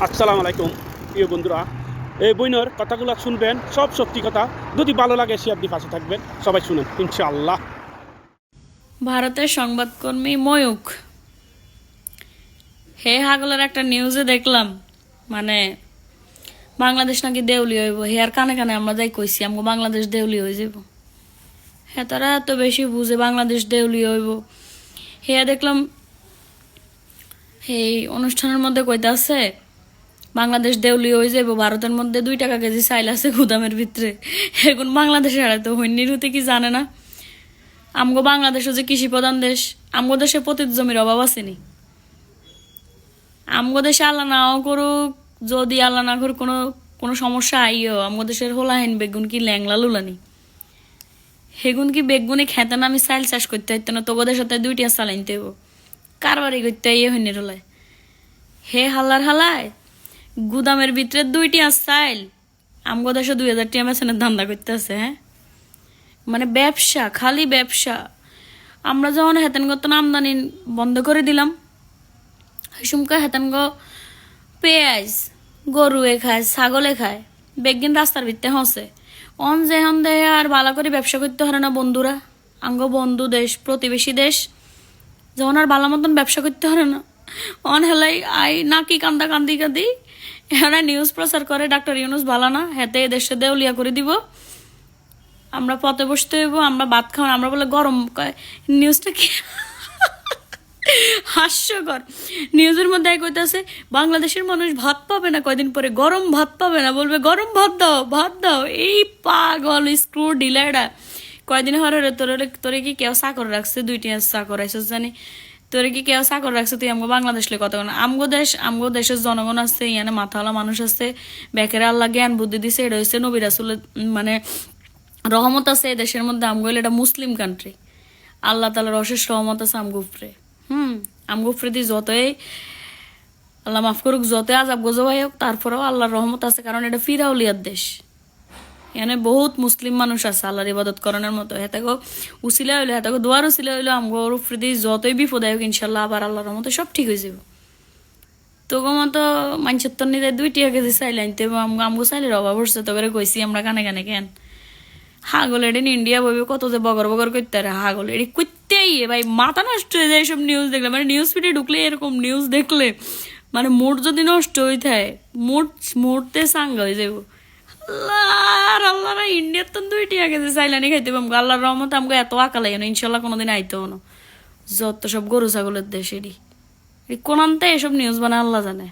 আসসালামু আলাইকুম প্রিয় বন্ধুরা, এই বইনের কথাগুলো শুনবেন, সব সত্যি কথা। যদি ভালো লাগে শেয়ার দিয়ে পাশে থাকবেন, সবাই শুনেন ইনশাআল্লাহ। ভারতের সংবাদকর্মী ময়ূক হে হাগলের একটা নিউজে দেখলাম, মানে বাংলাদেশ নাকি দেউলি হইব। হে আর কানে কানে আমরা যাই কইছি আমগো বাংলাদেশ দেউলি হয়ে যাব। হ্যাঁ, তারা এত বেশি বুঝে বাংলাদেশ দেউলি হইব। হে দেখলাম এই অনুষ্ঠানের মধ্যে কইতাছে বাংলাদেশ দেউলি হয়ে যাব, ভারতের মধ্যে 2 টাকা কেজি চাইল আছে গুদামের ভিতরে। এখন বাংলাদেশে আর তো হইনির হতে কি জানে না। আমগো বাংলাদেশও যে কৃষি প্রধান দেশ, আমগো দেশে পতিত জমির অভাব আসেনি। আমগো দেশে আল্লাহ নাও করুক, যদি আল্লাহ না করুক কোনো কোনো সমস্যা আইও, আমগো দেশের হোলাহেন বেগুন কি ল্যাংলা লুলানি, হেগুন কি বেগুনে খেতে না আমি চাইল চাষ করতে হইতো না, তোগো দেশে 2টা চাল আনতে হইব, কারবারই করতে হইনি রোলায়। হে হাল্লার হালায় গুদামের ভিতরে 2টা চাইল আমগো দেশে 2000 টাকা বেতনের ধান্দা করতে আছে। হ্যাঁ, মানে ব্যবসা, খালি ব্যবসা। আমরা যখন হেতেনগত আমদানি বন্ধ করে দিলাম, সুমকা হেতেনগ পেঁয়াজ গরুয়ে খায়, ছাগলে খায়, বেগিন রাস্তার ভিত্তে হসে। অন যেহন দেহে আর ভালো করে ব্যবসা করতে পারে না বন্ধুরা, আঙ্গ বন্ধু দেশ, প্রতিবেশী দেশ, যখন আর ভালো মতন ব্যবসা করতে পারে না, অন হেলাই আই নাকি কান্দা কান্দি কান্দি এরা নিউজ প্রচার করে ডাক্তার ইউনুস ভালো না, হেতে দেশে দেউলিয়া করে দিব, আমরা পথে বসতে হইব, আমরা ভাত খাওয়া, আমরা বলে গরম। নিউজটা কি হাস্যকর। নিউজের মধ্যে কইতাছে বাংলাদেশের মানুষ ভাত পাবে না, কয়দিন পরে গরম ভাত পাবে না, বলবে গরম ভাত দাও, ভাত দাও। এই পাগল স্ক্রু ডিলারটা কয়দিন হরে তোরে কি কেউ চাকর রাখছে? 2টা চাকর আইসস জানি, তোরে কি কেউ চাকর রাখছে? তুই আমগো বাংলাদেশ লে কথা না। আমগো দেশের জনগণ আছে, ইয়ানে মাথাওয়ালা মানুষ আছে, বেকের আল্লাহ জ্ঞান বুদ্ধি দিছে। এটা হচ্ছে নবী রাসূলের মানে রহমত আছে এই দেশের মধ্যে। আমগো এটা মুসলিম কান্ট্রি, আল্লাহ তাআলার অশেষ রহমত আছে আমগো উপরে। আমগো উপরে দিয়ে যতই আল্লাহ মাফ করুক, যতই আজাব গজবাই হোক, তারপরেও আল্লাহর রহমত আছে, কারণ এটা ফিরাউলিয়ার দেশ। এখানে বহুত মুসলিম মানুষ আছে আল্লাহর ইবাদত করানোর মতো। হেতাগো উসিলা হইলো, হেতাগো দোয়ার উসিলা হইলো, আমগো উপরে দিয়ে যতই বিপদ হোক ইনশাল্লাহ আবার আল্লাহর রহমতে সব ঠিক হয়ে যাব। তোগো মতো মানুষের তো নিজে 2 টাকা কেজি চাইল আনতে আমগো চাইলের অভাব হচ্ছে, তো করে কইছি আমরা কানে কানে কেন। হাগল এডিন ইন্ডিয়া বইবে কত যে বগর বগর করতে পারে, হাগল এডি করতেই ভাই মাথা নষ্ট হয়ে যায় এসব নিউজ দেখলে। মানে নিউজ ফিডে ঢুকলে এরকম নিউজ দেখলে মানে মুড যদি নষ্ট হয়ে থাকে, মুডতে সাঙ্গা হয়ে যাবো। আল্লাহ ইন্ডিয়ার তো 2 টাকা কেজি চাইলানি খাইতে পাবো। আল্লাহর রহমত আমাকে এত আঁকা লাগে না, ইনশাল্লাহ কোনোদিন আইতে হনো। যত সব গরু ছাগলের দেশ, এডি কোন আনতে এসব নিউজ বানায় আল্লাহ জানে।